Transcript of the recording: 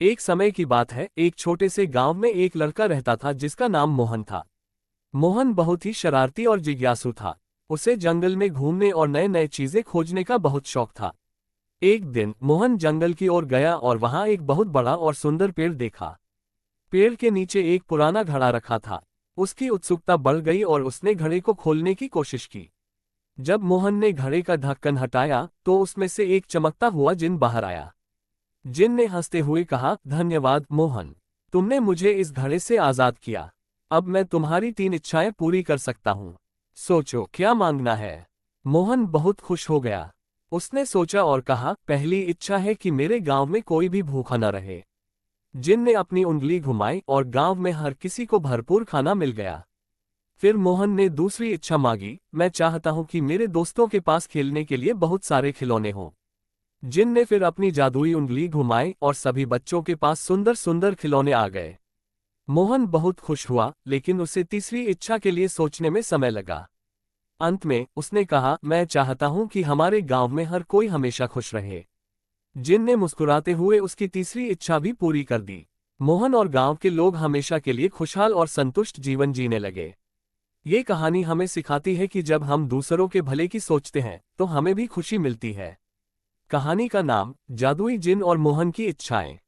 एक समय की बात है, एक छोटे से गांव में एक लड़का रहता था जिसका नाम मोहन था। मोहन बहुत ही शरारती और जिज्ञासु था। उसे जंगल में घूमने और नए नए चीजें खोजने का बहुत शौक था। एक दिन मोहन जंगल की ओर गया और वहां एक बहुत बड़ा और सुंदर पेड़ देखा। पेड़ के नीचे एक पुराना घड़ा रखा था। उसकी उत्सुकता बढ़ गई और उसने घड़े को खोलने की कोशिश की। जब मोहन ने घड़े का ढक्कन हटाया तो उसमें से एक चमकता हुआ जिन बाहर आया। जिन ने हंसते हुए कहा, धन्यवाद मोहन, तुमने मुझे इस घड़े से आजाद किया। अब मैं तुम्हारी 3 इच्छाएं पूरी कर सकता हूँ। सोचो क्या मांगना है। मोहन बहुत खुश हो गया। उसने सोचा और कहा, पहली इच्छा है कि मेरे गांव में कोई भी भूखा न रहे। जिन ने अपनी उंगली घुमाई और गांव में हर किसी को भरपूर खाना मिल गया। फिर मोहन ने दूसरी इच्छा मांगी, मैं चाहता हूं कि मेरे दोस्तों के पास खेलने के लिए बहुत सारे खिलौने हों। जिन ने फिर अपनी जादुई उंगली घुमाई और सभी बच्चों के पास सुंदर सुंदर खिलौने आ गए। मोहन बहुत खुश हुआ, लेकिन उसे तीसरी इच्छा के लिए सोचने में समय लगा। अंत में उसने कहा, मैं चाहता हूं कि हमारे गांव में हर कोई हमेशा खुश रहे। जिन ने मुस्कुराते हुए उसकी तीसरी इच्छा भी पूरी कर दी। मोहन और गांव के लोग हमेशा के लिए खुशहाल और संतुष्ट जीवन जीने लगे। ये कहानी हमें सिखाती है कि जब हम दूसरों के भले की सोचते हैं तो हमें भी खुशी मिलती है। कहानी का नाम, जादुई जिन और मोहन की इच्छाएं।